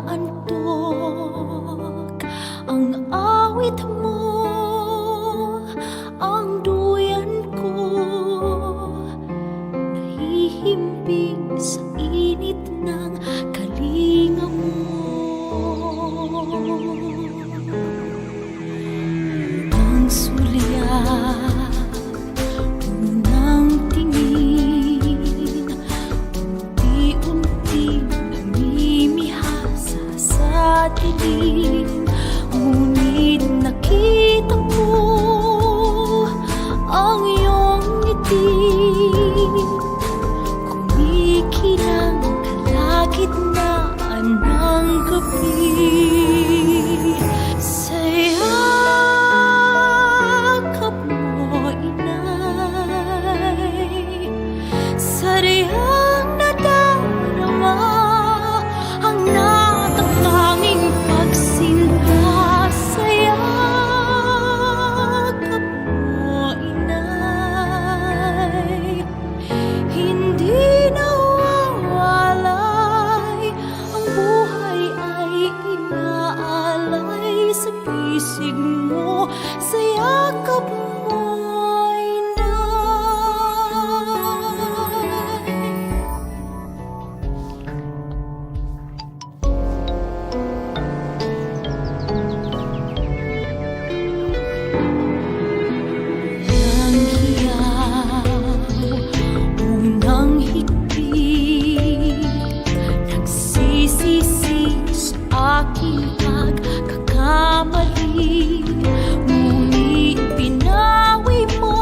naantok ang awit mo, ang duyan ko nahihimping sa init ng kalinga mo. Ang sulyap, unang tingin, unti-unti namimihasa sa dilim. Ngunit nakita ko ang iyong ngiti, kumikilang kalagitnaan ng gabi. Sa yakap mo, inay, sariyang nadarama ang natatanging pagsinta. Sa yakap mo, inay, hindi nawawalay, ang buhay ay inaalay sa pisig mo. Sa yakap mo, ang hiyaw, unang higpit, nagsisisi sa aking pagkakamali. Ngunit pinawi mo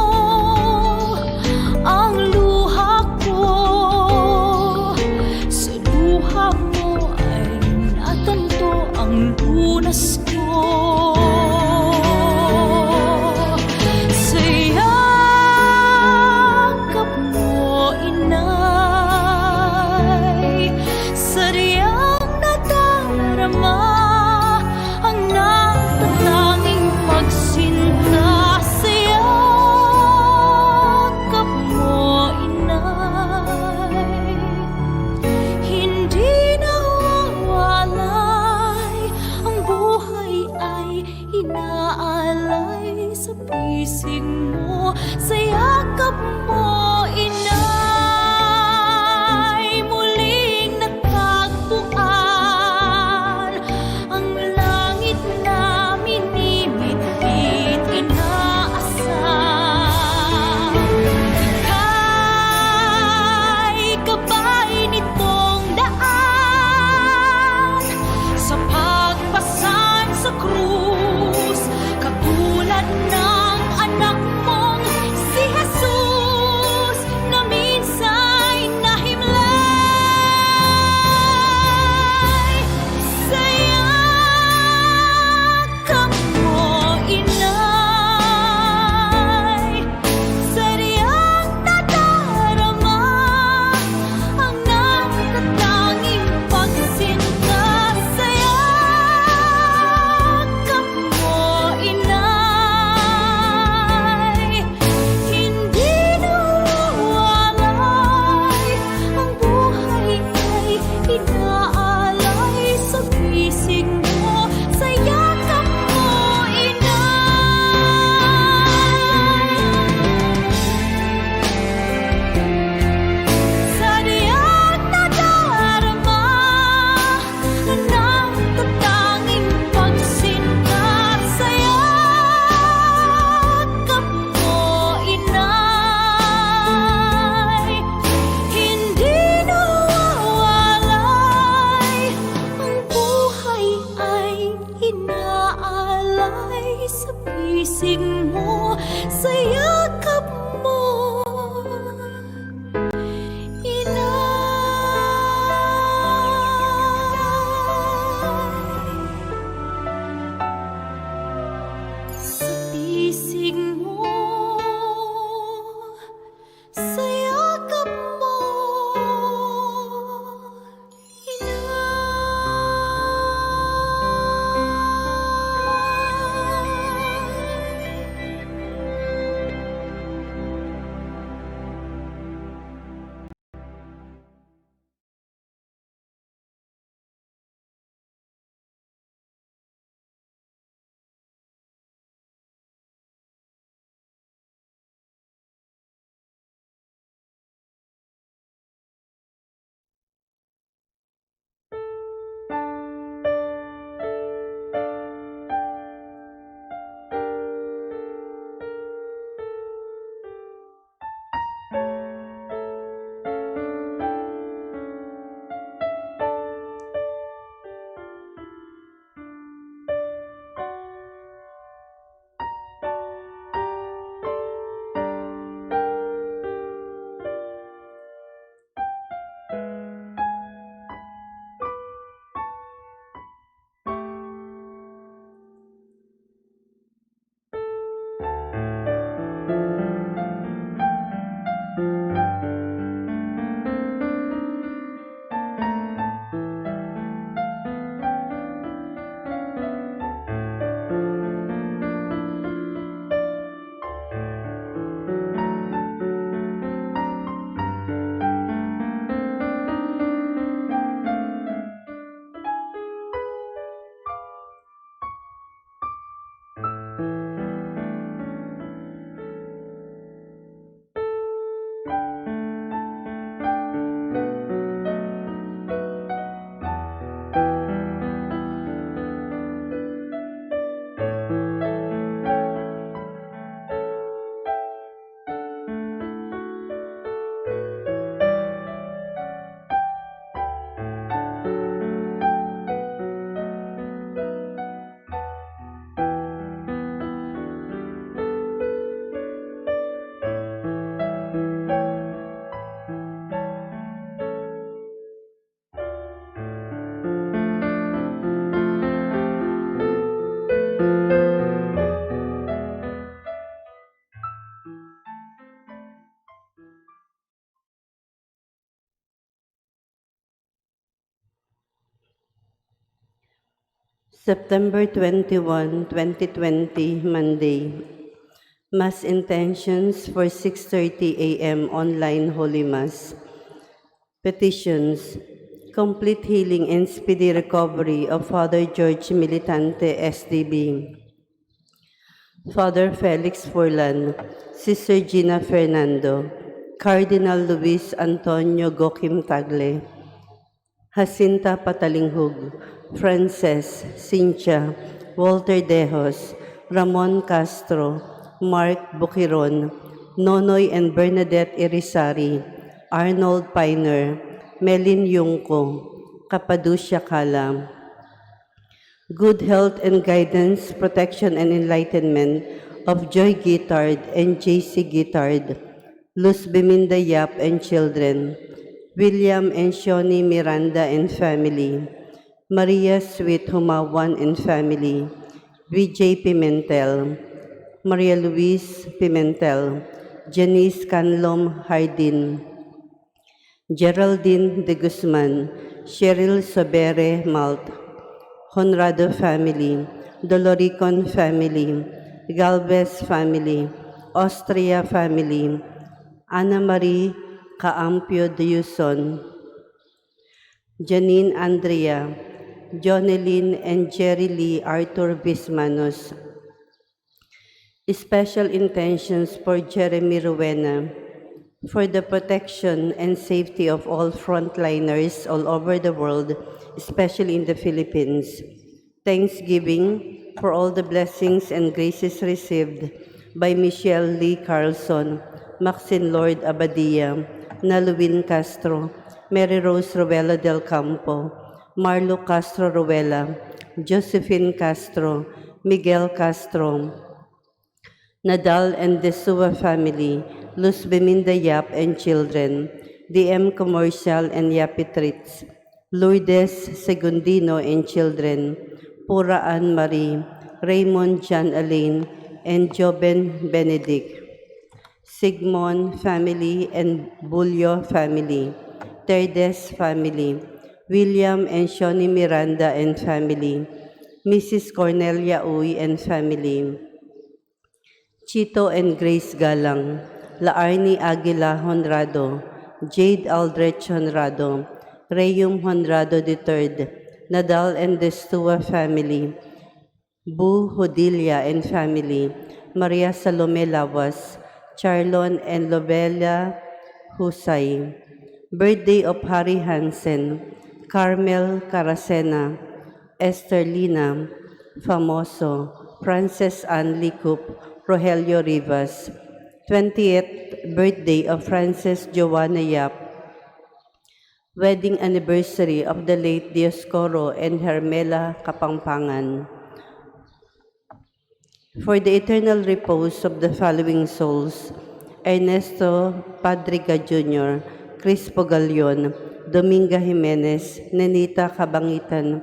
ang luha ko, sa luha mo ay natanto ang lunas ko. Sa yakap mo, inay, sariyang nadarama ang natatanging pagsinta. Sa yakap mo, inay, hindi nawawalay, ang buhay ay inaalay sa pisig mo. Sa yakap mo, inay, muling natagpuan ang langit na minimit-bit inaasam. Ika'y gabay nitong daan sa pagpasan sa krus, katulad ng anak mong si Jesus na minsa'y nahimlay. Sa yakap mo, inay, sariyang nadarama ang natatanging pagsinta. Sa yakap mo, inay, hindi nawawalay, ang buhay ay inaalay sa pisig mo. Sa yakap mo, inay, sariyang nadarama ang natatanging pagsinta. Sa yakap mo, inay, hindi nawawalay, ang buhay ay inaalay sa pisig mo. Sa yakap mo, inay, sa pisig mo. Sa yakap mo, inay. September 21, 2020, Monday. Mass intentions for 6:30 a.m. online Holy Mass. Petitions. Complete healing and speedy recovery of Father George Militante, SDB. Father Felix Furlan, Sister Gina Fernando, Cardinal Luis Antonio Gokim Tagle, Jacinta Patalinghug, Frances, Cynthia, Walter Dejos, Ramon Castro, Mark Bukiron, Nonoy and Bernadette Irizarry, Arnold Piner, Melin Yungko, Cappadocia Kala. Good health and guidance, protection and enlightenment of Joy Guitard and JC Guitard, Luz Beminda Yap and children, William and Shoni Miranda and family, Maria Sweet Humawan and family, VJ Pimentel, Maria Luis Pimentel, Janice Canlom Hardin, Geraldine de Guzman, Cheryl Sobere Malt, Honrado family, Doloricon family, Galvez family, Austria family, Ana Marie Caampio Diuson, Janine Andrea, Jonelyn and Jerry Lee Arthur Bismanos. Special intentions for Jeremy Rowena, for the protection and safety of all frontliners all over the world, especially in the Philippines. Thanksgiving for all the blessings and graces received by Michelle Lee Carlson, Maxine Lord Abadia, Naluwin Castro, Mary Rose Ruela del Campo, Marlo Castro Ruela, Josephine Castro, Miguel Castro, Nadal and the Sua family, Luz Beminda Yap and children, DM Commercial and Yapitritz, Lourdes Segundino and children, Pura Ann Marie, Raymond John Alain, and Joben Benedict, Sigmon family and Bulyo family, Terdes family, William and Shoni Miranda and family, Mrs. Cornelia Uy and family, Chito and Grace Galang, Laarni Aguila Honrado, Jade Aldrich Honrado, Rayum Honrado III, Nadal and Destua family, Bu Hodilia and family, Maria Salome Lawas, Charlon and Lobella Husay. Birthday of Harry Hansen, Carmel Caracena, Esther Lina, Famoso, Frances Ann Licup, Rogelio Rivas. 20th birthday of Frances Joanna Yap. Wedding anniversary of the late Dioscoro and Hermela Kapampangan. For the eternal repose of the following souls, Ernesto Padriga Jr., Crispo Galion, Dominga Jimenez, Nenita Cabangitan,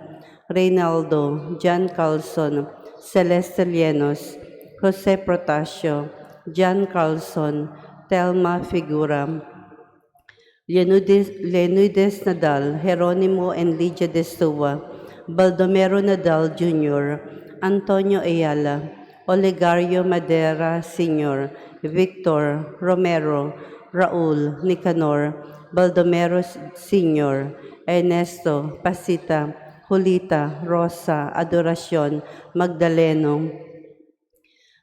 Reynaldo, John Carlson, Celeste Lienos, Jose Protasio, John Carlson, Telma Figura, Leonides Nadal, Jeronimo and Lydia Destua, Baldomero Nadal Jr., Antonio Ayala, Olegario Madera Sr., Victor Romero, Raul Nicanor, Baldomero Sr., Ernesto Pasita, Julita, Rosa, Adoracion, Magdaleno,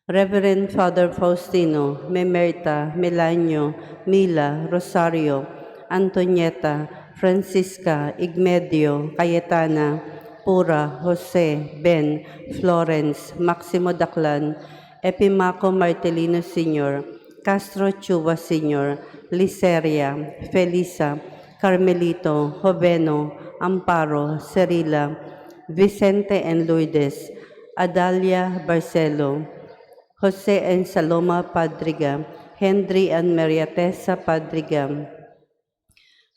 Reverend Father Faustino, Memerta, Melanio, Mila, Rosario, Antonieta, Francisca, Igmedio, Cayetana, Pura, Jose, Ben, Florence, Maximo Daclan, Epimaco Martelino Sr., Castro Chua Sr., Liceria, Felisa, Carmelito, Joveno, Amparo, Cerila, Vicente and Lourdes, Adalia Barcelo, Jose and Saloma Padriga, Henry and Maria Tessa Padriga,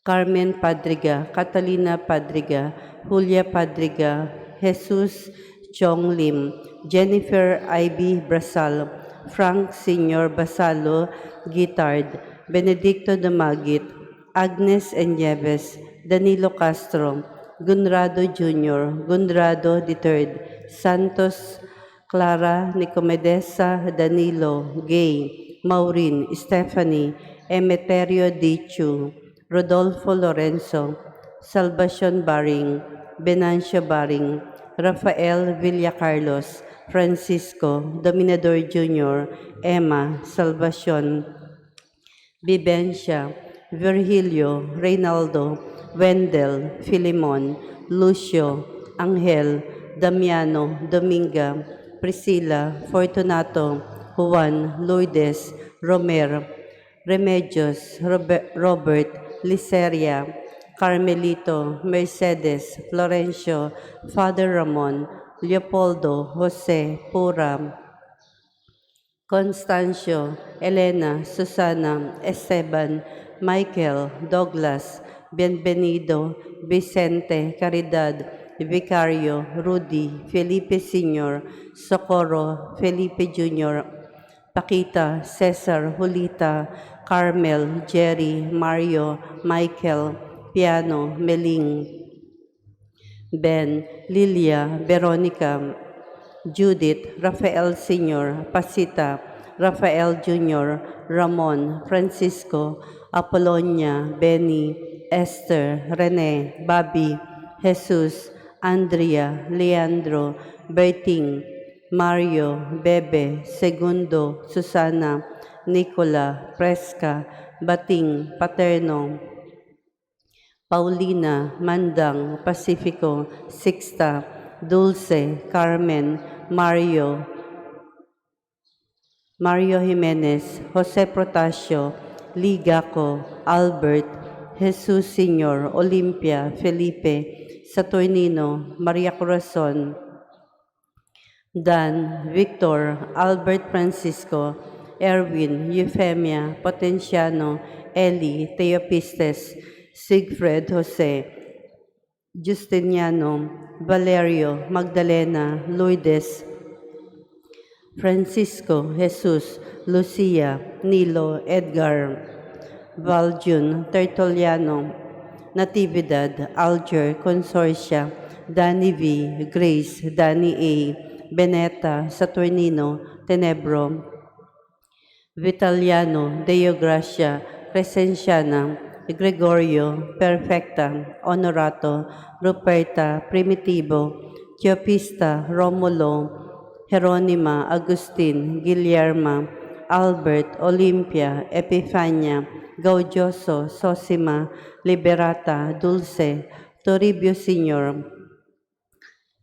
Carmen Padriga, Catalina Padriga, Julia Padriga, Jesus Chong Lim, Jennifer Ivy Brasal, Frank Sr. Basalo Guitard, Benedicto Damagit, Agnes and Nieves, Danilo Castro, Gunrado Jr., Gunrado III, Santos Clara Nicomedesa Danilo Gay Maureen Stephanie Emeterio Dichu Rodolfo Lorenzo Salvacion Baring Venancio Baring Rafael Villacarlos Francisco Dominador Jr. Emma Salvacion Vivencia, Virgilio, Reynaldo, Wendell, Filimon, Lucio, Angel, Damiano, Dominga, Priscilla, Fortunato, Juan, Lourdes, Romer, Remedios, Robert, Liceria, Carmelito, Mercedes, Florencio, Father Ramon, Leopoldo, Jose, Pura, Constancio, Elena, Susana, Esteban, Michael, Douglas, Bienvenido, Vicente, Caridad, Vicario, Rudy, Felipe Sr., Socorro, Felipe Jr., Paquita, Cesar, Julita, Carmel, Jerry, Mario, Michael, Piano, Meling, Ben, Lilia, Veronica, Judith, Rafael Sr., Pasita, Rafael Jr., Ramon, Francisco, Apolonia, Benny, Esther, Rene, Bobby, Jesus, Andrea, Leandro, Berting, Mario, Bebe, Segundo, Susana, Nicola, Fresca, Bating, Paterno, Paulina, Mandang, Pacifico, Sixta, Dulce, Carmen, Mario Jimenez, Jose Protasio, Ligaco, Albert, Jesus Sr., Olympia, Felipe, Saturnino, Maria Corazon, Dan, Victor, Albert Francisco, Erwin, Euphemia, Potenciano, Eli, Theopistes, Sigfred Jose, Justiniano, Valerio, Magdalena, Lourdes, Francisco, Jesus, Lucia, Nilo, Edgar, Valjun, Tertuliano, Natividad, Alger, Consorcia, Danny V, Grace, Danny A, Beneta, Saturnino, Tenebro, Vitaliano, Deo Gracia, Crescenciana, Gregorio, Perfecta, Honorato, Ruperta, Primitivo, Teopista, Romulo, Jeronima, Agustin, Guillerma, Albert, Olympia, Epifania, Gaudioso, Sosima, Liberata, Dulce, Toribio Sr.,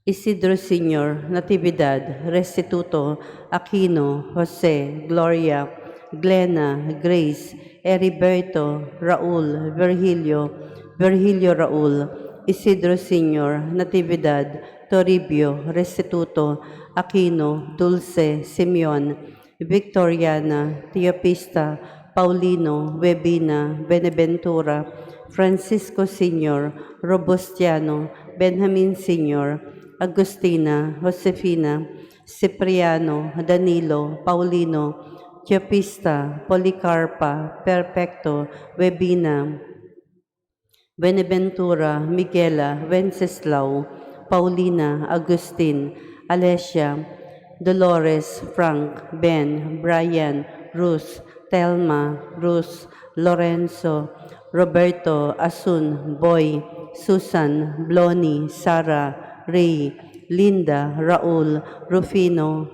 Isidro Sr., Natividad, Restituto, Aquino, Jose, Gloria, Glenna, Grace, Heriberto, Raul, Virgilio Raul, Isidro Sr., Natividad, Toribio, Restituto, Aquino, Dulce, Simeon, Victoriana, Teopista, Paulino, Webina, Beneventura, Francisco Sr., Robustiano, Benjamin Sr., Agustina, Josefina, Cipriano, Danilo, Paulino, Teopista, Policarpa, Perfecto, Webina, Beneventura, Miguela, Wenceslao, Paulina, Agustin, Alessia, Dolores, Frank, Ben, Brian, Ruth, Telma, Ruth, Lorenzo, Roberto, Asun, Boy, Susan, Bloni, Sarah, Ray, Linda, Raul, Rufino,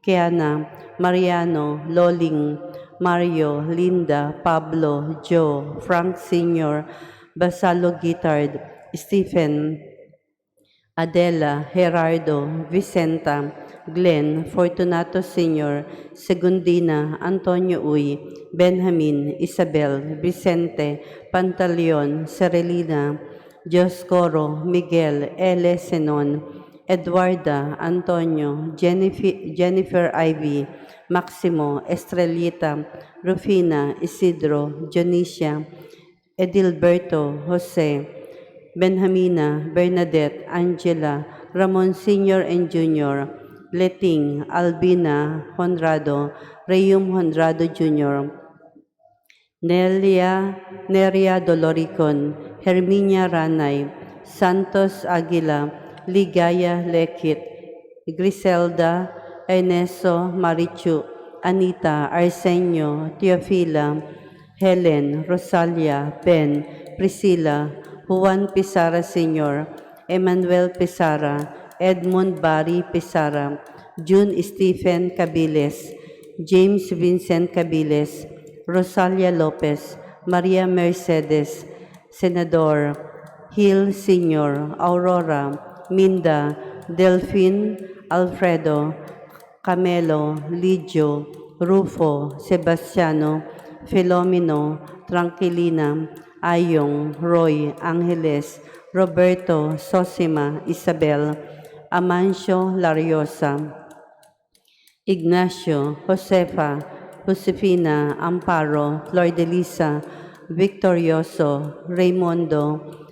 Kiana, Mariano, Loling, Mario, Linda, Pablo, Joe, Frank Sr., Basalo Guitard, Stephen, Adela, Gerardo, Vicenta, Glenn, Fortunato Sr., Segundina, Antonio Uy, Benjamin, Isabel, Vicente, Pantaleon, Serelina, Dioscoro, Miguel, L. Senon, Eduarda, Antonio, Jennifer Ivy, Maximo, Estrellita, Rufina, Isidro, Dionisia, Edilberto, Jose, Benjamina, Bernadette, Angela, Ramon Sr. and Jr., Leting, Albina, Honrado, Reyum Honrado Jr., Neria Doloricon, Herminia Ranay, Santos Aguila, Ligaya Lekit, Griselda, Ernesto Marichu, Anita, Arsenio, Teofila, Helen, Rosalia, Ben, Priscilla, Juan Pizarra Sr., Emmanuel Pizarra, Edmund Barry Pizarra, June Stephen Cabiles, James Vincent Cabiles, Rosalia Lopez, Maria Mercedes, Senador, Hill Sr., Aurora, Minda, Delphine, Alfredo, Camelo, Ligio, Rufo, Sebastiano, Filomeno, Tranquilina, Ayong, Roy, Angeles, Roberto, Sosima, Isabel, Amancio Lariosa, Ignacio, Josefa, Josefina, Amparo, Flordelisa, Victorioso, Raimundo,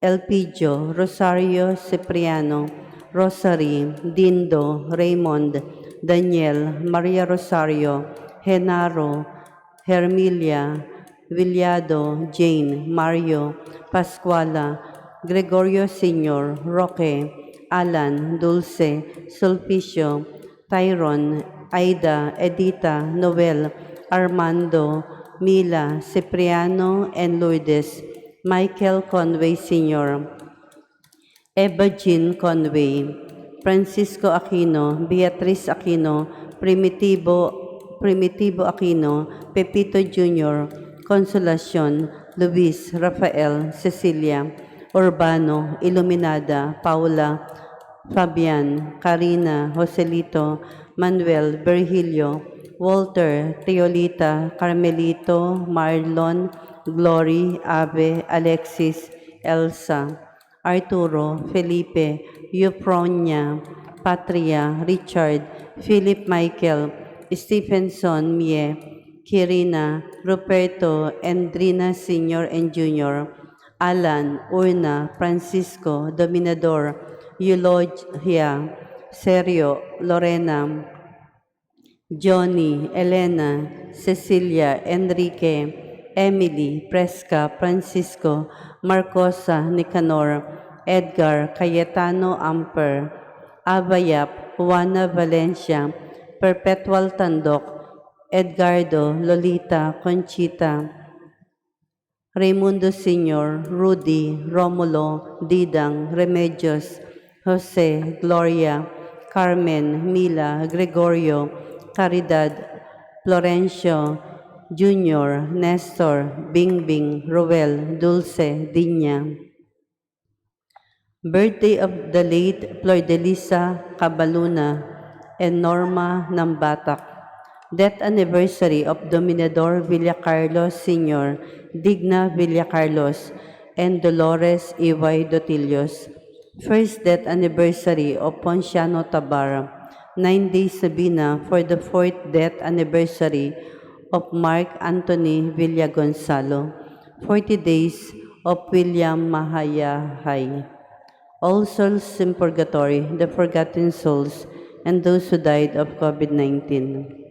Elpidio, Rosario Cipriano, Rosary, Dindo, Raymond, Daniel, Maria Rosario, Genaro, Hermilia, Villado, Jane, Mario, Pascuala, Gregorio Sr., Roque, Alan, Dulce, Sulpicio, Tyron, Aida, Edita, Noel, Armando, Mila, Cipriano, and Lourdes, Michael Conway Sr., Eva Jean Conway, Francisco Aquino, Beatriz Aquino, Primitivo Aquino, Pepito Jr., Consolacion, Luis, Rafael, Cecilia, Urbano, Iluminada, Paula, Fabian, Karina, Joselito, Manuel, Virgilio, Walter, Teolita, Carmelito, Marlon, Glory, Ave, Alexis, Elsa, Arturo, Felipe, Euphronia, Patria, Richard, Philip Michael, Stephenson Mie, Kirina, Ruperto, Endrina Sr. and Jr., Alan, Urna, Francisco, Dominador, Eulogia, Sergio, Lorena, Johnny, Elena, Cecilia, Enrique, Emily, Presca, Francisco, Marcosa, Nicanor, Edgar, Cayetano, Amper, Abayap, Juana Valencia, Perpetual Tandok, Edgardo, Lolita, Conchita, Raimundo Sr., Rudy, Romulo, Didang, Remedios, Jose, Gloria, Carmen, Mila, Gregorio, Caridad, Florencio, Junior, Nestor, Bingbing, Roel, Dulce, Dinya. Birthday of the late Flordelisa Cabaluna and Norma Nambatak. Death anniversary of Dominador Villacarlos Sr., Digna Villacarlos, and Dolores Iway Dotilios. First death anniversary of Ponciano Tabar. 9 days sabina for the 4th death anniversary of Mark Anthony Villagonzalo. 40 days of William Mahayahay. All souls in purgatory, the forgotten souls, and those who died of COVID-19.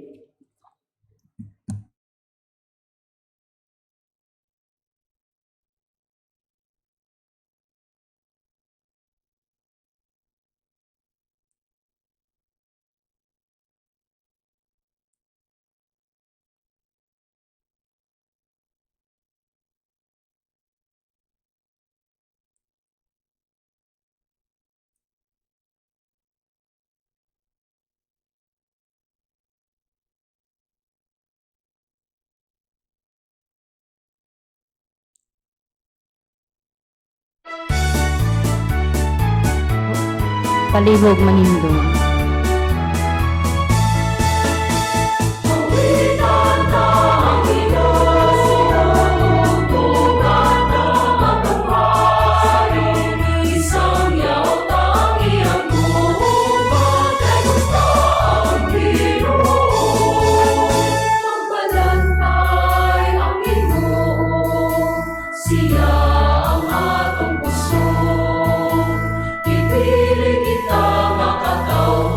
Palihog Manindong. Siya ang atong puso, ipiling kita makataw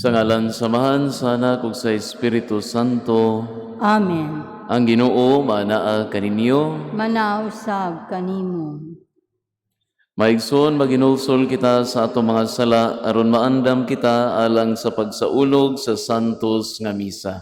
Sa ngalan samahan sa Anak ug sa Espiritu Santo. Amen. Ang Ginoo manaa kaninyo. Manausab kanimo. Maigsoon maginulsol kita sa atong mga sala aron maandam kita alang sa pagsaulog sa santos nga misa.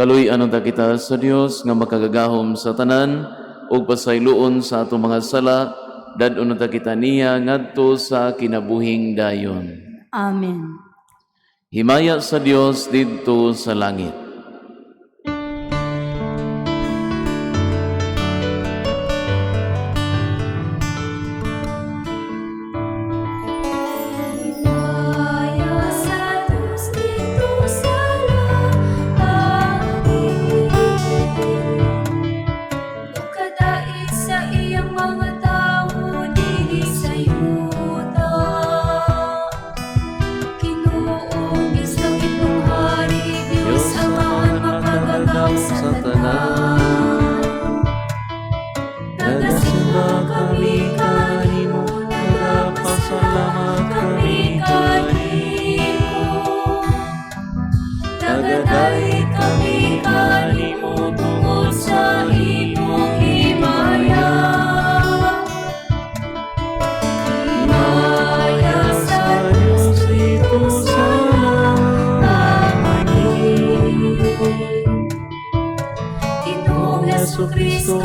Kaluy-anon ta kita sa Dios nga makagagahom sa tanan ug pasayloon sa atong mga sala, dad-on ta kita niya ngadto sa kinabuhing dayon. Amen. Himaya sa Dios didto sa langit. Kristo,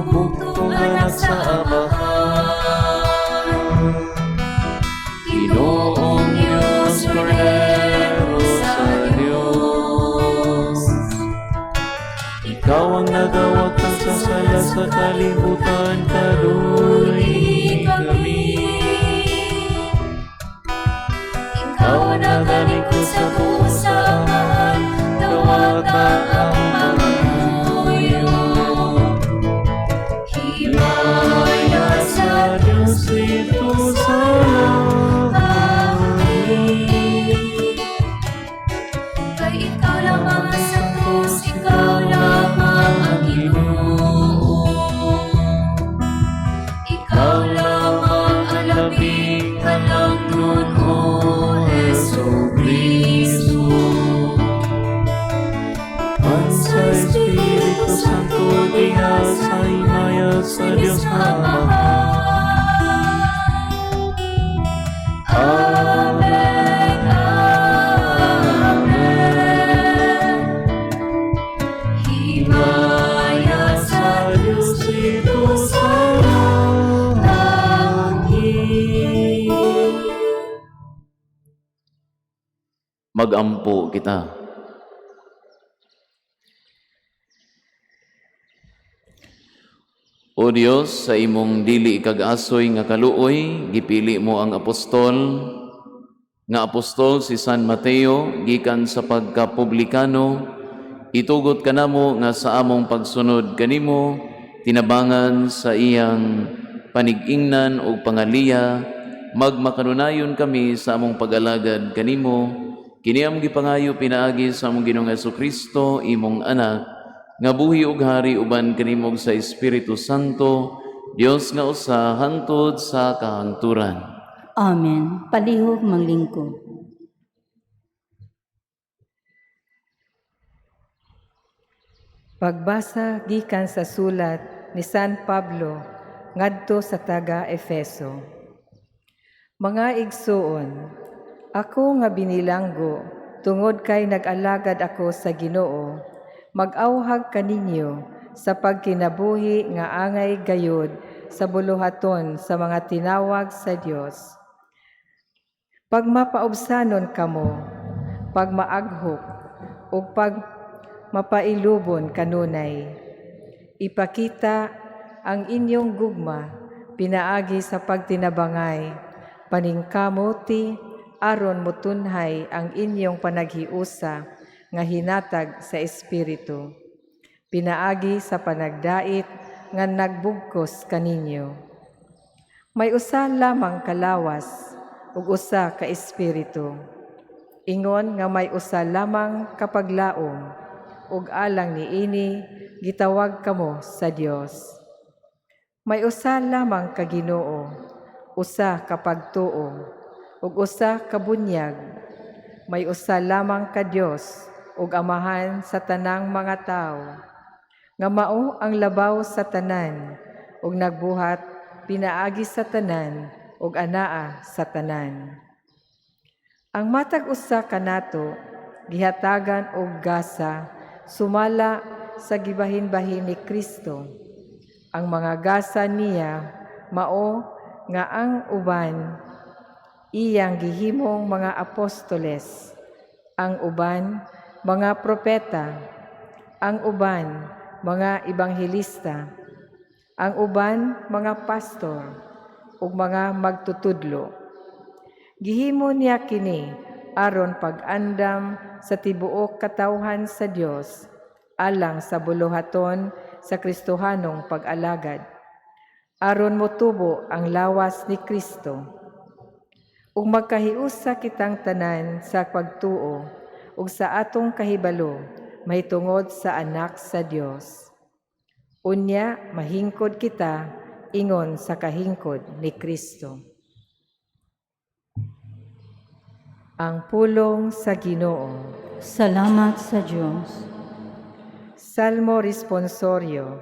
buktong anak sa Amahan. Ginoong Diyos, Kordero sa Diyos. Ikaw ang nagawatan sa sala sa kalibutan, kaluy kami. Ikaw ang nagalingkod sa buong sa Amahan, dawatan ang mga himaya sa Diyos dito sa langit. Kay ikaw lamang ang santos, ikaw lamang ang Ginoo. Ikaw lamang ang labing kalangnon, O Jesucristo. Ang sa Espiritu Santo, diha sa himaya sa Diyos na Ama. Amen, Amen. Himaya sa Diyos dito sa langit. Magampo kita. O Dios, sa imong dili kag-asoy nga kaluoy, gipili mo ang apostol, nga apostol si San Mateo, gikan sa pagkapublikano, Itugot kanamo nga sa among pagsunod kanimo, tinabangan sa iyang panig-ingnan o pangaliya, magmakanunayon kami sa among pag-alagad kanimo, kini among gipangayo pinaagi sa among Ginoong Jesucristo, imong anak, nga buhi ug hari uban kanimo sa Espiritu Santo, Dios nga usa hangtod sa kahangturan. Amen. Palihog manglingkod. Pagbasa gikan sa sulat ni San Pablo ngadto sa taga Efeso. Mga igsuon, ako nga binilanggo tungod kay nag-alagad ako sa Ginoo, mag-awhag kaninyo sa pagkinabuhi nga angay gayud sa buluhaton sa mga tinawag sa Dios. Pag mapaubsanon kamo, pag maaghok, o pag mapailubon kanunay, ipakita ang inyong gugma pinaagi sa pagtinabangay, paningkamuti aron mutunhay ang inyong panaghiusa nga hinatag sa Espiritu, pinaagi sa panagdait nga nagbugkos kaninyo. May usa lamang kalawas ug usa ka Espiritu, ingon nga may usa lamang kapaglaom, ug alang niini gitawag kamo sa Dios. May usa lamang ka Ginoo, usa ka pagtuo, ug usa ka bunyag. May usa lamang ka Dios ug Amahan sa tanang mga tao, nga mao ang labaw sa tanan, ug nagbuhat pinaagi sa tanan ug anaa sa tanan. Ang matag usa kanato gihatagan og gasa sumala sa gibahin-bahin ni Kristo. Ang mga gasa niya mao nga ang uban iyang gihimong mga apostoles, ang uban mga propeta, ang uban mga ebanghelista, ang uban mga pastor ug mga magtutudlo. Gihimo niya kini aron pag-andam sa tibuok katawhan sa Dios, alang sa buluhaton sa Kristohanong pag-alagad, aron motubo ang lawas ni Kristo. Ug magkahiusa kitang tanan sa pagtuo ug sa atong kahibalo mahitungod sa anak sa Dios. Unya mahingkod kita ingon sa kahingkod ni Kristo. Ang pulong sa Ginoo. Salamat sa Diyos. Salmo responsorio.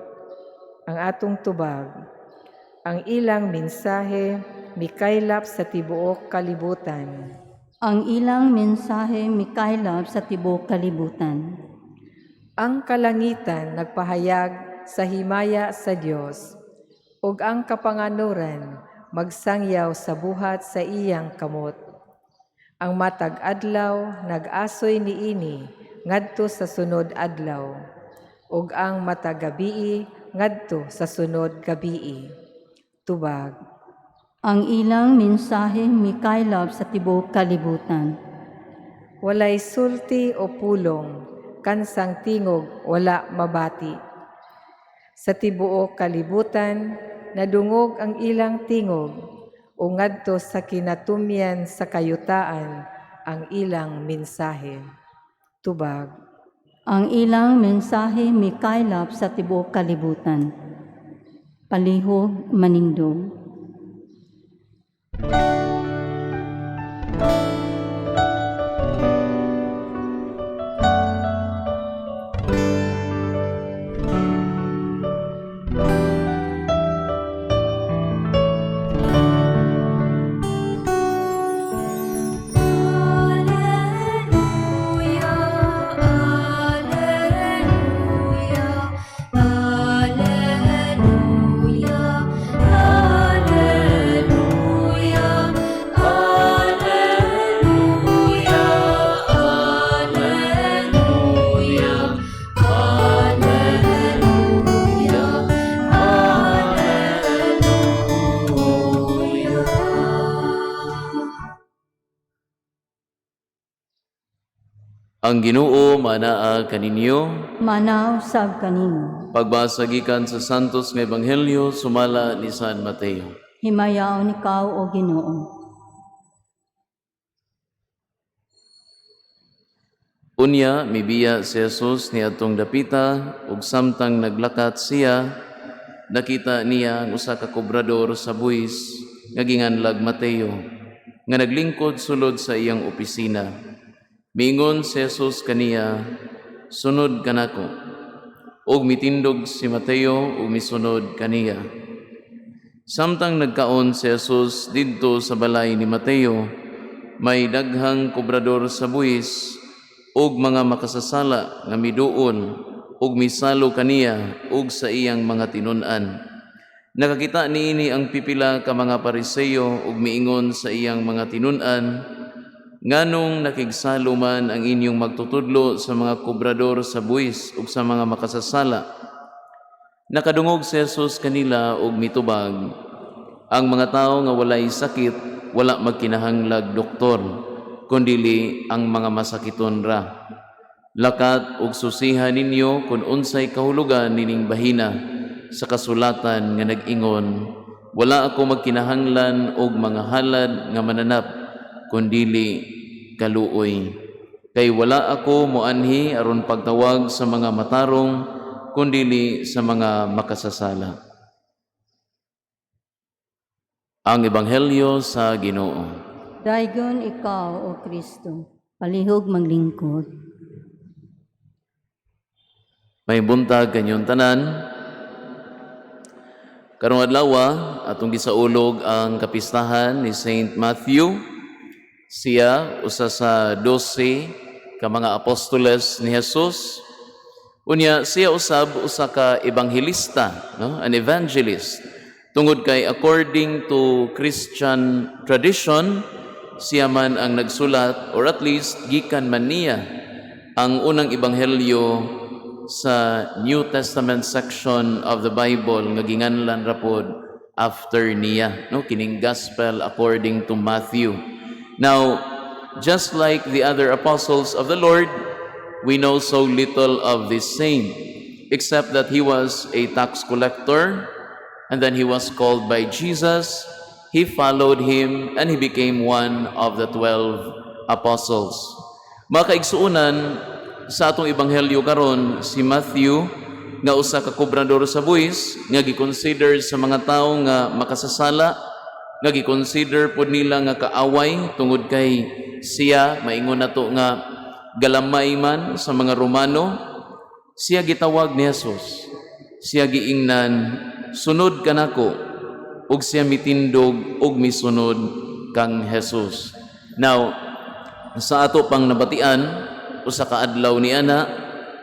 Ang atong tubag. Ang ilang mensahe mikaylap sa tibuok kalibutan. Ang ilang mensahe mikaylap sa tibuok kalibutan. Ang kalangitan nagpahayag sa himaya sa Dios, ug ang kapanganuran magsangyaw sa buhat sa iyang kamot. Ang matag adlaw nag-asoy niini ngadto sa sunod adlaw, ug ang matag gabii ngadto sa sunod gabii. Tubag. Ang ilang mensahe mikaylap sa tibuok kalibutan. Walay sulti o pulong, kansang tingog wala mabati. Sa tibuok kalibutan, nadungog ang ilang tingog, o ngadto sa kinatumyan sa kayutaan ang ilang mensahe. Tubag. Ang ilang mensahe mikaylap sa tibuok kalibutan. Palihog manindog. Alleluia, alleluia, alleluia. Ang Ginoo manaa kaninyo. Manaw sab kanimo. Pagbasa gikan sa Santos nga Ebanghelyo sumala ni San Mateo. Himayaon ikaw o Ginoo. Unya mibiya si Jesus ni atong dapita ug samtang naglakat siya nakita niya ang usa ka kobrador sa buhis nga ginganlag Mateo nga naglingkod sulod sa iyang opisina. Mingon si Jesus kaniya, "Sunod kanako." Ug mitindog si Mateo ug misunod kaniya. Samtang nagkaon si Jesus didto sa balay ni Mateo, may daghang kobrador sa buhis ug mga makasasala nga miduol ug misalo kaniya ug sa iyang mga tinun-an. Nakakita niini ang pipila ka mga Pariseo ug miingon sa iyang mga tinun-an, "Nganong nakigsalo man ang inyong magtutudlo sa mga kobrador sa buhis ug sa mga makasasala?" Nakadungog si Jesus kanila ug mitubag, "Ang mga tawo nga walay sakit wala magkinahanglag doktor, kundili ang mga masakiton ra. Lakat ug susihan ninyo kung unsay kahulugan nining bahina sa kasulatan nga nag-ingon, wala ako magkinahanglan og mga halad nga mananap, kundili kaluoy. Kay wala ako moanhi aron pagtawag sa mga matarong, kundili sa mga makasasala." Ang Ebanghelyo sa Ginoo. Daygon ikaw o Kristo, palihog maglingkod. May buntag kanyong tanan. Karong adlaw atong gisaulog ang kapistahan ni Saint Matthew. Siya usa sa 12 ka mga apostoles ni Jesus. Unya siya usab usa ka evangelista, no? An evangelist. Tungod kay according to Christian tradition, siya man ang nagsulat or at least gikan man niya ang unang ebanghelyo sa New Testament section of the Bible nga ginganlan ra pod after niya, no, kining gospel according to Matthew. Now, just like the other apostles of the Lord, we know so little of this saint except that he was a tax collector and then he was called by Jesus. He followed him and he became one of the 12 apostles. Mga kaigsuunan, sa atong ebanghelyo karon si Matthew nga usa ka kobrador sa buhis nga gi-consider sa mga tawo nga makasasala, nga gi-consider pod nila nga kaaway tungod kay siya maingon nato nga galamay man sa mga Romano. Siya gitawag ni Jesus. Siya giingnan, "Sunod kanako." Ug siya mitindog ug misunod kang Jesus. Now, sa ato pang nabatian, usa ka adlaw ni ana,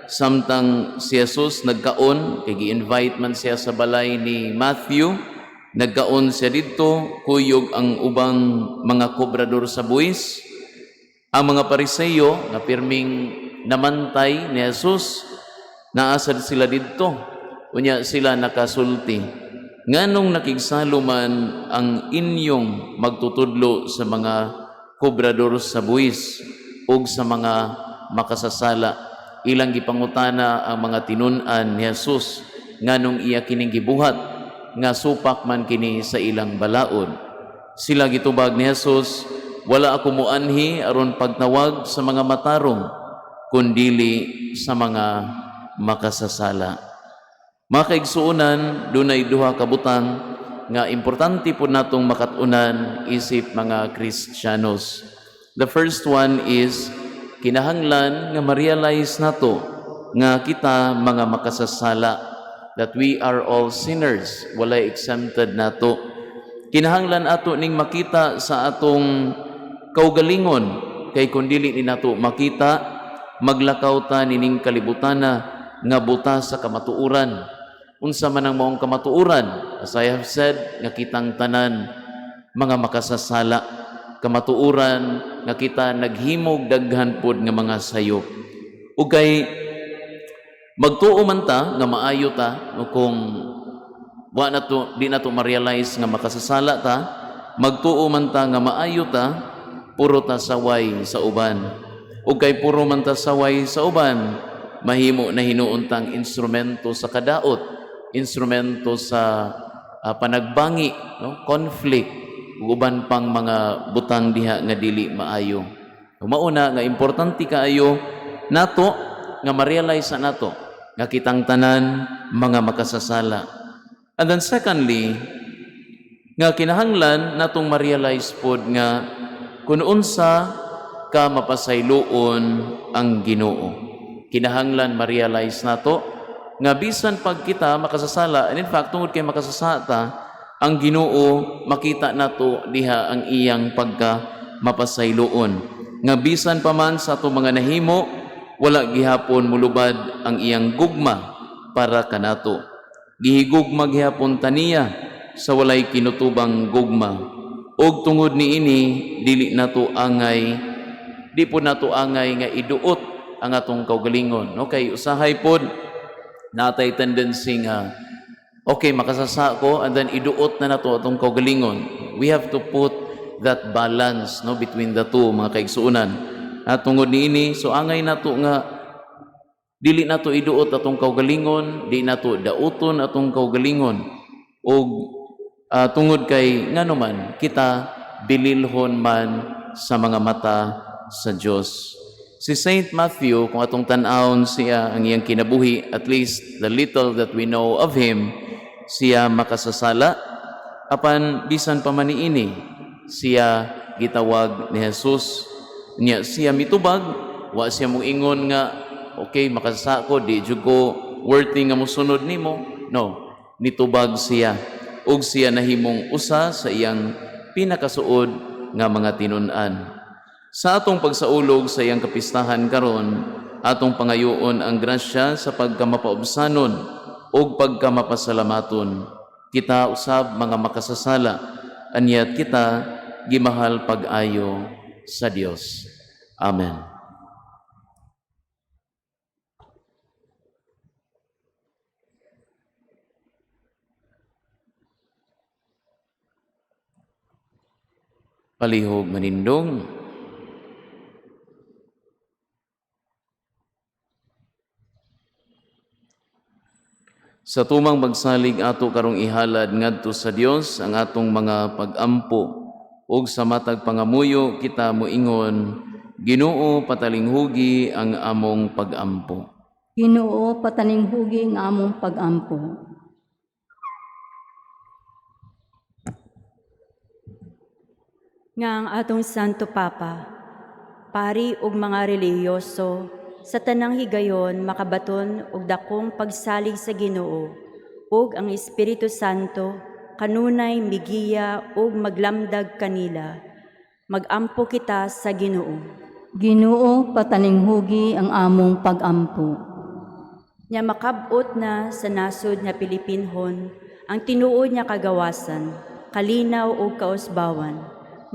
samtang si Jesus nagkaon, kay gi-invite man siya sa balay ni Matthew, nagkaon siya didto, kuyog ang ubang mga kobrador sa buhis. Ang mga Pariseo nga pirming namantay ni Jesus, naasad sila didto. Unya sila nakasulti, "Nganong nakigsalo man ang inyong magtutudlo sa mga kobrador sa buhis ug sa mga makasasala?" Ilang gipangutana ang mga tinun-an ni Jesus, nganong iya kining gibuhat nga supak man kini sa ilang balaod. Sila gitubag ni Jesus, "Wala ako moanhi aron pagtawag sa mga matarong, kundili sa mga makasasala." Mga kaigsuunan, dunay duha ka butang nga importante po natong makatunan isip mga Kristiyanos. The first one is kinahanglan nga ma-realize nato nga kita mga makasasala, that we are all sinners, walay exempted nato. Kinahanglan ato ning makita sa atong kaugalingon, kay kung dili ni nato makita, maglakaw ta nining kalibutana nga buta sa kamatuuran. Unsa man ang maong kamatuuran, as I have said, nga kitang tanan mga makasasala, kamatuuran nga kita naghimog daghan pod nga mga sayop. Ug kay magtuo man ta nga maayo ta, kung wa na to, di na to ma-realize nga makasasala ta, magtuo man ta nga maayo ta, puro ta saway sa uban. ug kay puro man ta saway sa uban, mahimo na hinuuntang instrumento sa kadaot, instrumento sa panagbangi, no? Conflict, ug uban pang mga butang diha nga dili maayo. Mauna nga importante kaayo nato nga ma-realize na nato nga kitang tanan mga makasasala. And then secondly, nga kinahanglan natong ma-realize pod nga kung unsa ka mapasayloon ang Ginoo. Kinahanglan ma-realize nato nga bisan pag kita makasasala, and in fact tungod kay makasasata, ang Ginoo makita nato diha ang iyang pagka mapasayloon. Nga bisan pa man sa ato mga nahimo, wala gihapon mulubad ang iyang gugma para kanato. Gihigugma gihapon taniya sa walay kinutubang gugma. Og tungod niini dili nato angay, di po nato angay nga iduot ang atong kaugalingon. No, kay usahay pod natay tendency nga okay makasasa ko and then iduot na nato atong kaugalingon. We have to put that balance, no, between the two, mga kaigsuunan. At tungod niini, so angay nato nga dili nato iduot atong kaugalingon, di nato dauton atong kaugalingon. Og tungod kay ngano man kita bililhon man sa mga mata sa Dios. Si Saint Matthew, kung atong tan-awon siya ang iyang kinabuhi, at least the little that we know of him, siya makasasala apan bisan pa man niini siya gitawag ni Jesus niya, siya mitubag, wa siya mong ingon nga okay makasasa ko, di jud ko worthy nga mosunod nimo. No, nitubag siya ug siya nahimong usa sa iyang pinakasuod nga mga tinun-an. Sa atong pagsaulog sa iyang kapistahan karon, atong pangayoon ang grasya sa pagkamapaubsanon ug pagkamapasalamaton. Kita usab mga makasasala, anyat kita gimahal pag-ayo sa Dios. Amen. Palihog manindong. Sa tumang magsalig ato karong ihalad ngadto sa Dios ang atong mga pag-ampo, ug sa matag pangamuyo kita moingon, Ginoo patalinghugi ang among pag-ampo. Ginoo patalinghugi ang among pag-ampo. Nga ang atong Santo Papa, pari ug mga relihiyoso, sa tanang higayon makabaton og dakong pagsalig sa Ginoo, ug ang Espiritu Santo kanunay migiya ug maglamdag kanila. Magampo kita sa Ginoo. Ginoo patalinghugi ang among pag-ampo. Nya makab-ot na sa nasod nga Pilipinhon ang tinuod nya kagawasan, kalinaw ug kausbawan.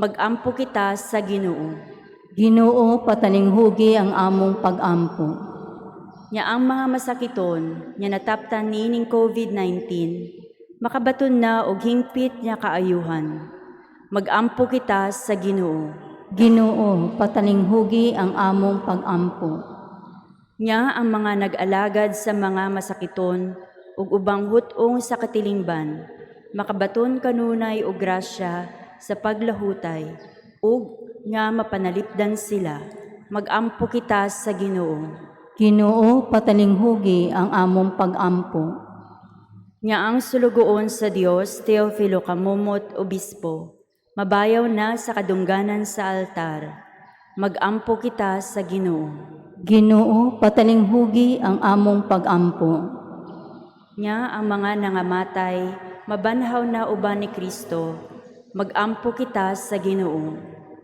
Magampo kita sa Ginoo. Ginoo patalinghugi ang among pag-ampo. Nya ang mga masakiton nya nataptan niining COVID-19, makabaton na og hingpit nya kaayuhan. Magampo kita sa Ginoo. Ginoo patalinghugi ang among pag-ampo. Nya ang mga nag-alagad sa mga masakiton ug ubang hutong sa katilingban, makabaton kanunay og grasya sa paglahutay ug nga mapanalipdan sila. Magampo kita sa Ginoo. Ginoo patalinghugi ang among pag-ampo. Nya ang sulugoon sa Dios Teofilo Kamumot Obispo, mabayaw na sa kadungganan sa altar. Magampo kita sa Ginoo. Ginoo patalinghugi ang among pag-ampo. Nya ang mga nangamatay, mabanhaw na uban ni Kristo. Magampo kita sa Ginoo.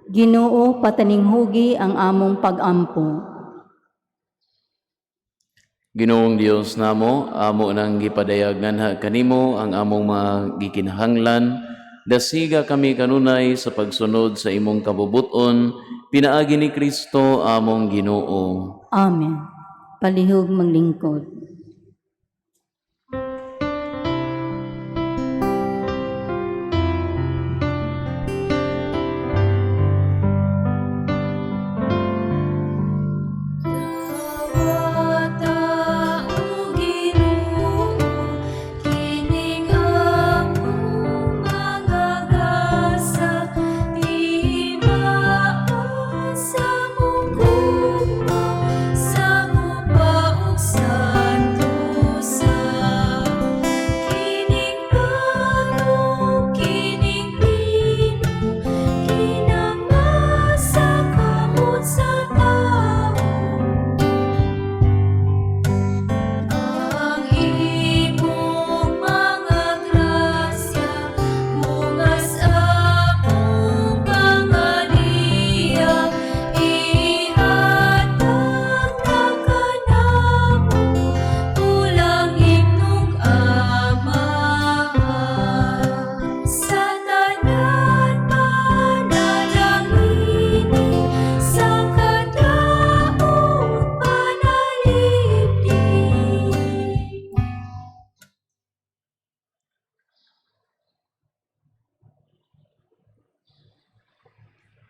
Ginoo patalinghugi ang among pag-ampo. Ginoong Dios namo, amo nang gipadayagan kanimo ang among mga gikinahanglan. Dasiga kami kanunay sa pagsunod sa imong kabubuton, pinaagi ni Kristo among Ginoo. Amen. Palihog manglingkod.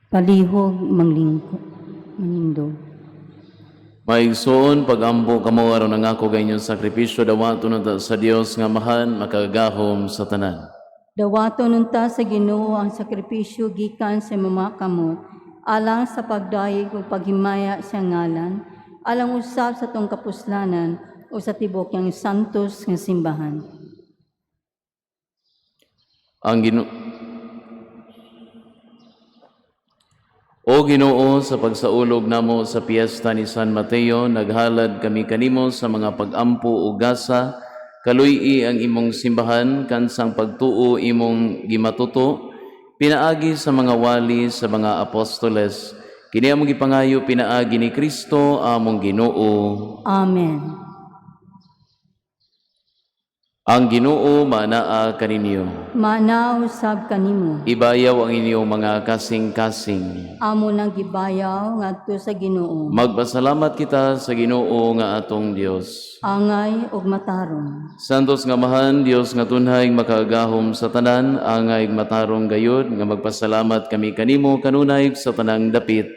palihog manindog. Maigsoon pag-ampo kamo aron ang ako ganyong sakripisyo dawaton unta sa Dios nga mahan makagahom sa tanan. Dawato nunta sa Ginoo ang sakripisyo gikan sa mamakamot, alang sa pagdayeg ug paghimaya sa ngalan, alang usab sa tong kapuslanan o sa tibok yang santos nga simbahan. Ang O Ginoo, sa pagsaulog namo sa piyesta ni San Mateo, naghalad kami kanimo sa mga pag-ampo ug gasa, kaluy-i ang imong simbahan kansang pagtuo imong gimatuto, pinaagi sa mga wali sa mga apostoles, kini among gipangayo pinaagi ni Kristo among Ginoo. Amen. Ang Ginoo manaa kaninyo. Maanaw usab kanimo. Ibayaw ang inyong mga kasing-kasing. Amo nang gibayaw ngadto sa Ginoo. Magpasalamat kita sa Ginoo nga atong Dios. Angay ug matarong. Santos nga mahan, Dios nga tunhay makagahom sa tanan, angay matarong gayud nga magpasalamat kami kanimo kanunay sa tanang dapit.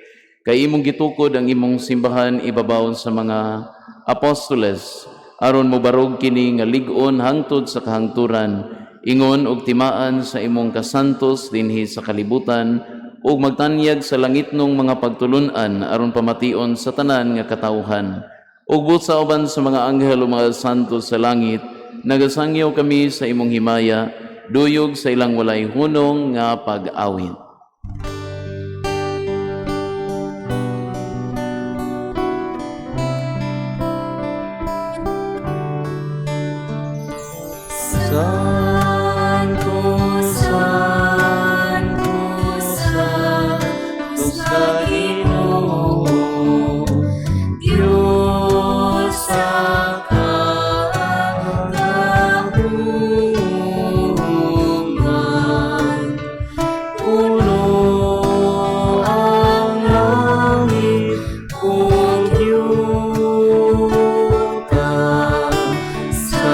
Kay imong gitukod ang imong simbahan ibabaw sa mga apostoles, aron mobarog kini nga lig-on hangtod sa kahangturan, ingon og timaan sa imong kasantos dinhi sa kalibutan, ug magtanyag sa langitnong mga pagtulun-an aron pamation sa tanan nga katawhan. Ug busa uban sa mga anghel o mga santos sa langit, nagasangyaw kami sa imong himaya, duyog sa ilang walay hunong nga pag-awit. Santo, Santo, Santo sa Ginoo, Diyos sa kagahuman. Puno ang langit kung yuta sa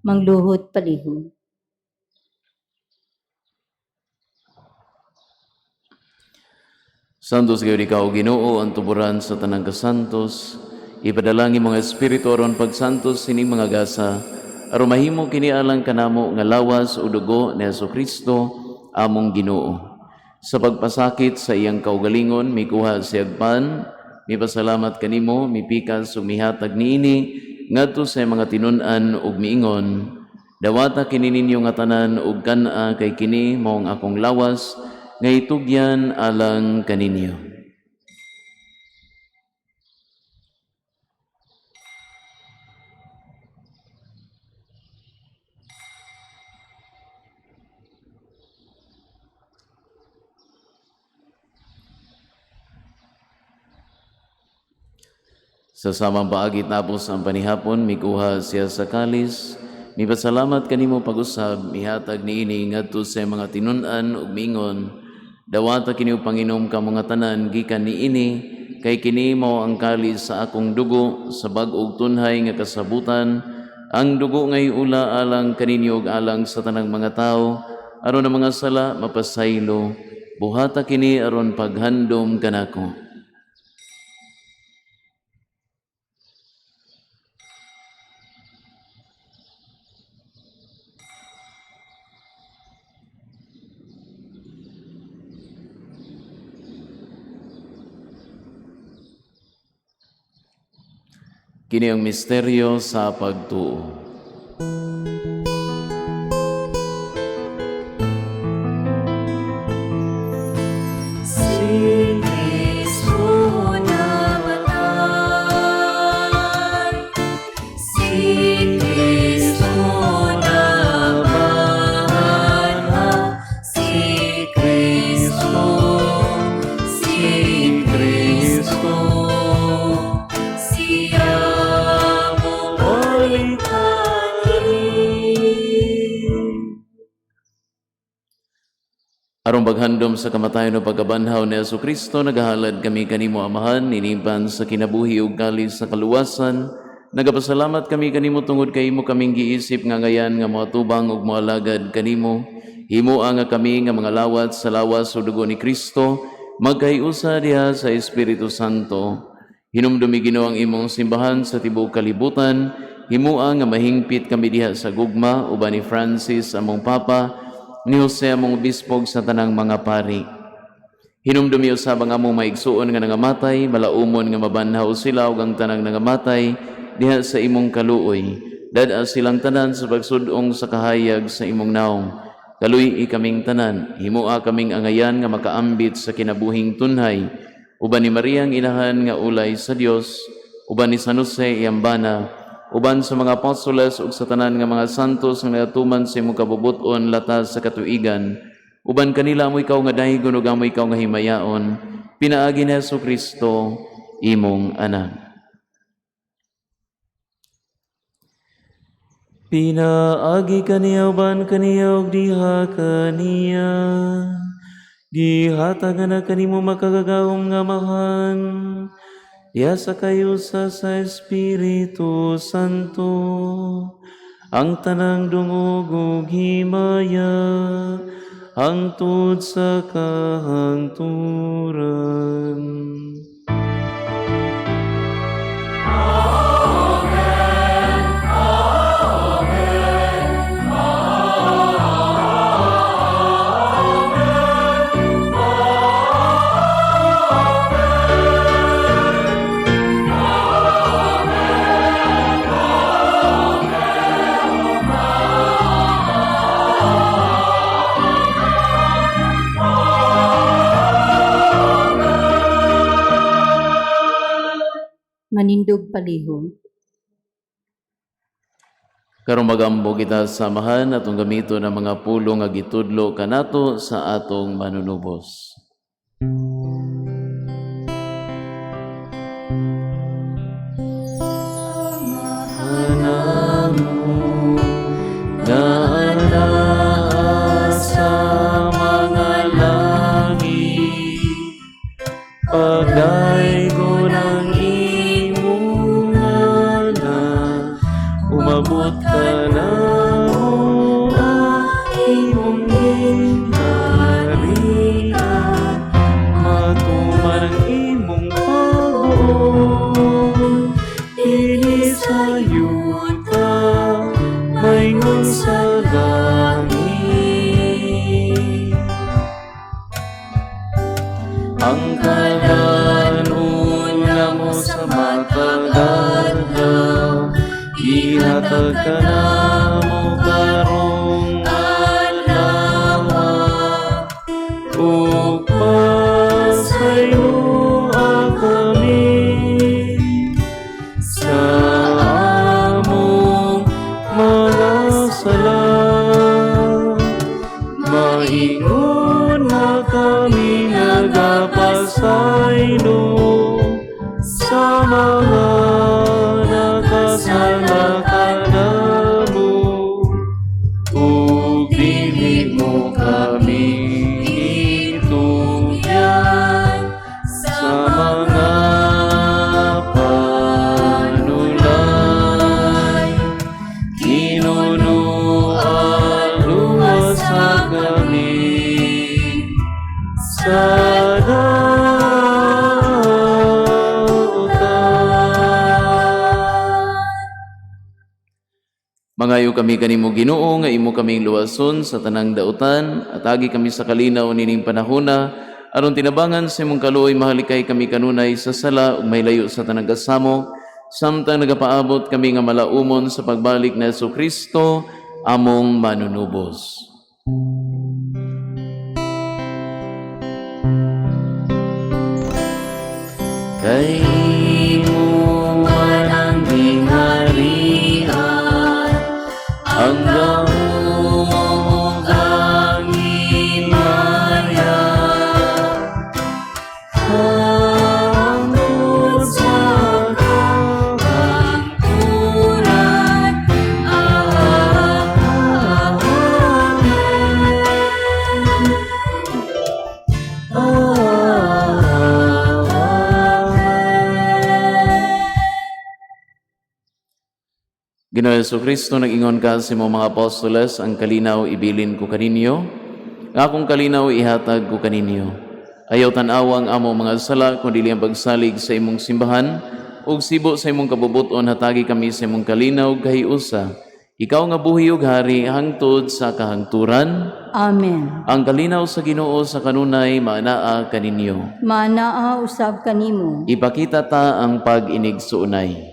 Mangluhod palihog. Santos kayo ikaw, Ginoo, ang tuburan sa tanang kasantos, ipadalangin mga espiritu aron pagsantos sining mga gasa, aron mahimo kini alang kanamo nga lawas o dugo ni Jesucristo among Ginoo. Sa pagpasakit sa iyang kaugalingon, mikuha siyag pan, mipasalamat kanimo, mipikas ug mihatag niini ngadto sa mga tinun-an ug miingon, dawata kini ninyo nga tanan ug kana kay kini mao ang akong lawas nga itugyan alang kaninyo. Sa samang paagit tapos ang panihapon, mikuha siya sa kalis, mipasalamat kanimo pag-usab, mihatag niini ngadto sa mga tinun-an ug mingon, dawata kini Panginom ka mga tanan gikan niini, kay kini mao ang kalis sa akong dugo sa bag-og tunhay nga kasabutan, ang dugo ngay ula alang kaninyo ug alang sa tanang mga tao, aron ang mga sala mapasaylo, buhata kini aron paghandom kanako. Kini ang misteryo sa pagtuo. Si Kristo namatay, si Kristo nabanhaw, si Kristo, siya mong malikhain. Arong paghandom sa kamatayon o pagkabanhaw ni Jesucristo, nagahalad kami kanimo Amahan, niniban sa kinabuhi ug kalis sa kaluwasan. Nagapasalamat kami kanimo tungod kay imo kaming giisip nga ngayan nga moatubang ug moalagad kanimo. Himua nga kami nga mga lawat sa lawas o dugo ni Kristo, magkaiusa diha sa Espiritu Santo. Hinumdumi Ginoo ang imong simbahan sa tibuok kalibutan. Himua nga mahingpit kami diha sa gugma uban ni Francis among Papa, ni Jose among bispog sa tanang mga pari. Hinumdumi usab ang among maigsuon nga nangamatay, malaumon nga mabanhaw sila ug ang tanang nangamatay diha sa imong kaluoy. Dad-a silang tanan sa pagsudong sa kahayag sa imong naong. Kaluy kaming tanan, himua kaming angayan nga makaambit sa kinabuhing tunhay. Uban ni Maria ang inahan nga ulay sa Dios, uban ni San Jose iyambana, uban sa mga apostoles ug sa tanan nga mga santos nga nagatuman sa imong kabubuton latas sa katuigan, uban kanila mo ikaw nga dahigon ug amo ikaw nga himayaon, pinaagi ni Jesucristo imong anak. Pinaagi kaniya uban kaniya ug diha kaniya, gihatagan na kanimo makagagawom nga Amahan. Yasa kayo sa Espiritu Santo, ang tanang dungog ug himaya, hangtod sa kahangturan. Manindog palihog. Karong magambo kita sa Amahan atong gamito ng mga pulong nga gitudlo kanato sa atong manunubos. Hanamo nga anaa sa mga langit, pagdaygo ng imong ngalan, umabot ka na mo ang imong ginharian, matuman ang imong pag-uon, inisayod ka, maingon sa langit. Ang kalanon nga mo sa matag-adlaw, ihatag ka na mo karong adlaw, ug pasayo kami sa among mga sala. Maingon na kami nagapasaylo sa mga nakasala kanamo, ug dili mo kami itugyan sa mga panulay. Kinunuan luwas sa kami sa Mangayo kami kanimo Ginoo nga imo kaming luwason sa tanang dautan, at agi kami sa kalinaw nining panahona, aron tinabangan sa imong kaluoy mahalikay kami kanunay sa sala ug mahilayo sa tanang kasamo, Samtang nagapaabot kami nga malaumon sa pagbalik na Jesucristo, among manunubos. Kay imo man ang gingharian, hanggang ug ang himaya, hangtod sa kahangturan. Ginoong Jesucristo, nag-ingon ka sa imong mga apostoles, ang kalinaw ibilin ko kaninyo, nga akong kalinaw ihatag ko kaninyo. Ayaw tanawang amo mga sala, kundi ang pagsalig sa imong simbahan, ug sibo sa imong kabubuton hatagi kami sa imong kalinaw kahiusa. Ikaw nga buhi ug hari hangtod sa kahangturan. Amen. Ang kalinaw sa Ginoo sa kanunay maanaa kaninyo. Manaa usab kanimo. Ipakita ta ang pag-inigsuunay.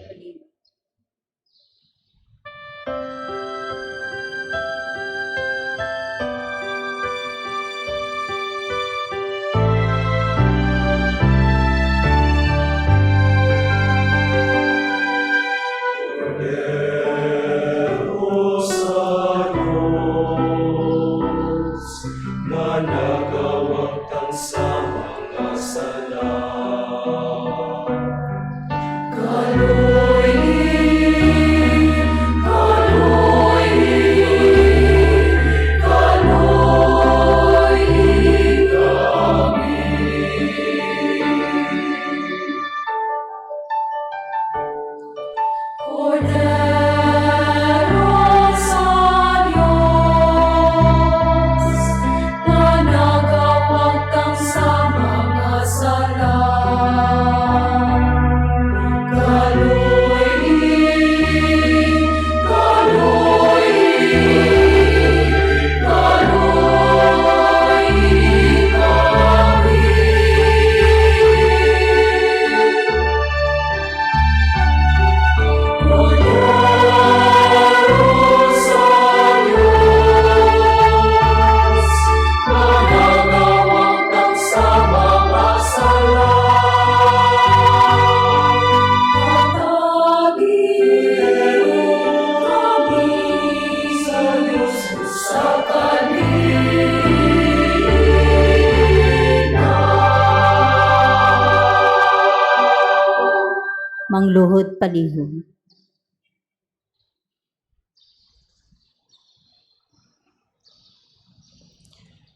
Mangluhod palihog.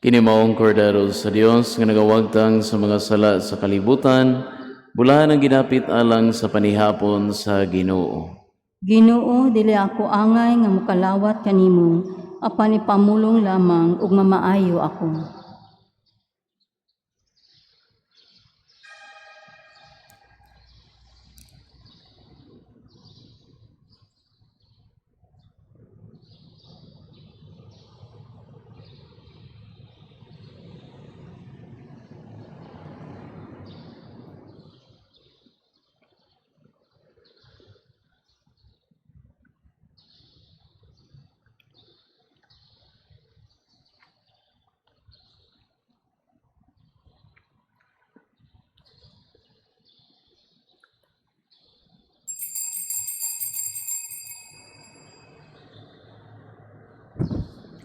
Kini maong kordero sa Dios nga nagawagtang sa mga sala sa kalibutan, bulahan ang ginapit alang sa panihapon sa Ginoo. Ginoo, dili ako angay nga mukalawat kanimo, apan ipamulong lamang ug mamaayo ako.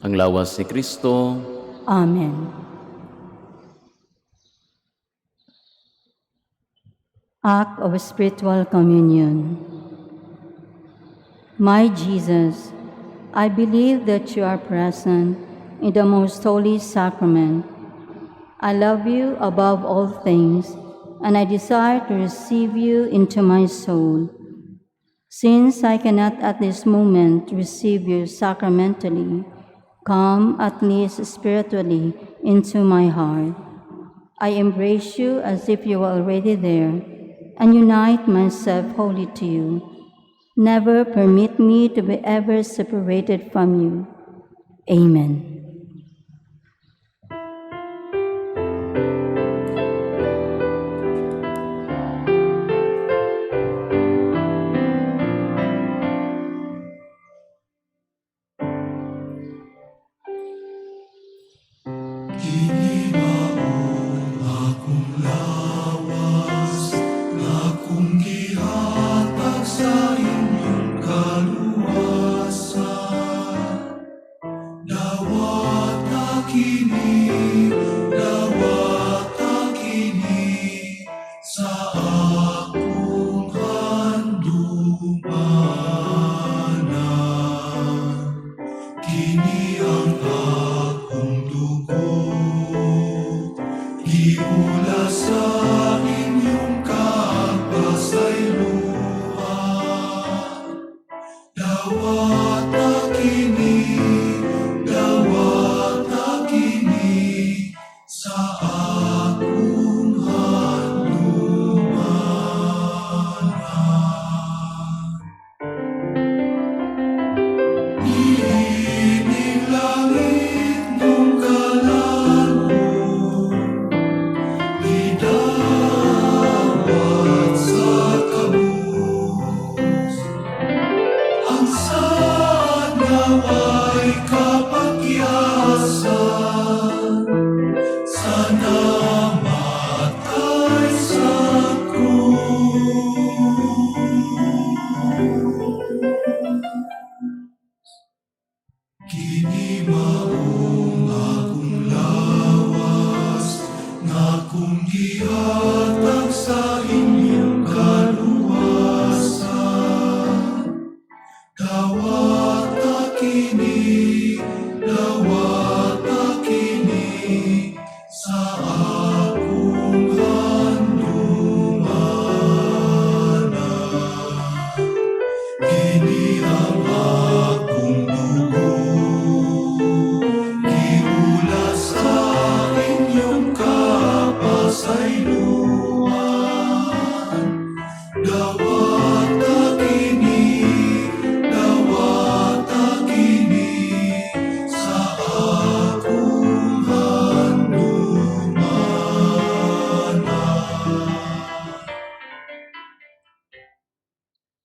Ang lawas ni Kristo. Amen. Act of Spiritual Communion. My Jesus, I believe that you are present in the most holy sacrament. I love you above all things, and I desire to receive you into my soul. Since I cannot at this moment receive you sacramentally, come at least spiritually into my heart. I embrace you as if you were already there, and unite myself wholly to you. Never permit me to be ever separated from you. Amen.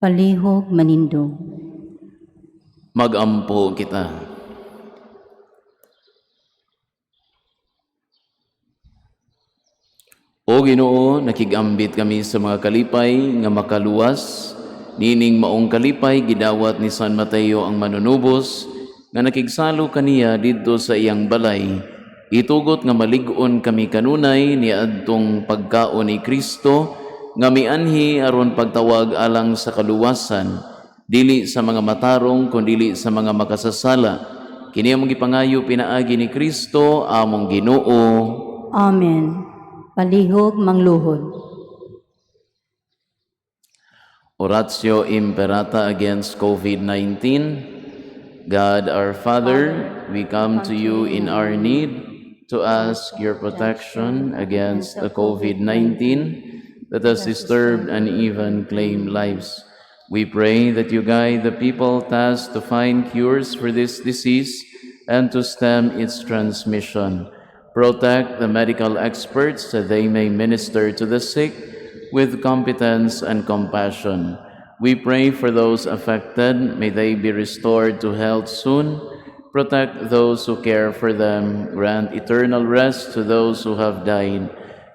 palihog manindog. Magampo kita. O Ginoo, nakigambit kami sa mga kalipay nga makaluwas, nining maong kalipay gidawat ni San Mateo ang manunubos, nga nakigsalo kaniya didto sa iyang balay, itugot nga malig-on kami kanunay ni adtong pagkaon ni Kristo, nga mianhi aron pagtawag alang sa kaluwasan, dili sa mga matarong kundi sa mga makasasala. Kini among gipangayo pinaagi ni Kristo among Ginoo. Amen. Palihog mangluhod. Oratio Imperata against COVID-19. God our Father, we come to you in our need to ask your protection against the COVID-19 that has disturbed and even claimed lives. We pray that you guide the people tasked to find cures for this disease and to stem its transmission. Protect the medical experts that they may minister to the sick with competence and compassion. We pray for those affected, may they be restored to health soon. Protect those who care for them, grant eternal rest to those who have died.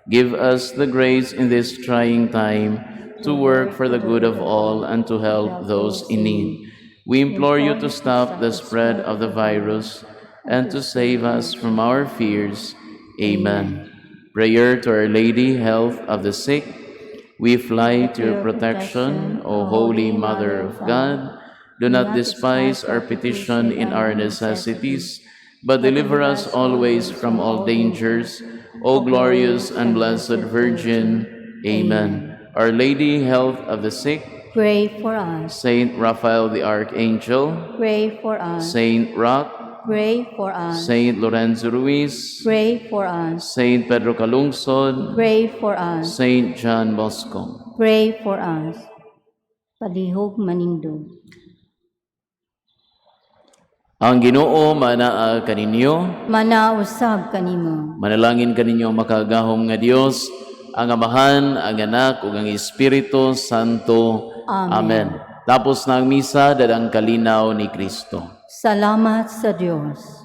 Give us the grace in this trying time to work for the good of all and to help those in need. We implore you to stop the spread of the virus and to save us from our fears. Amen. Prayer to Our Lady, health of the sick. We fly to your protection, O Holy Mother of God. Do not despise our petition in our necessities, but deliver us always from all dangers, O glorious and blessed Virgin. Amen. Our Lady, health of the sick. Pray for us. Saint Raphael the Archangel. Pray for us. Saint Rock. Pray for us. Saint Lorenzo Ruiz, Pray for us. Saint Pedro Calungsod, Pray for us. Saint John Bosco. Pray for us. Palihog manindog. Ang Ginoo manaa kaninyo, Manausab kanimo. manalangin kaninyo makagahom nga Dios, ang Amahan, ang Anak, ug ang Espiritu Santo. Amen. Tapos na ang misa, dadang kalinaw ni Kristo. Salamat sa Diyos.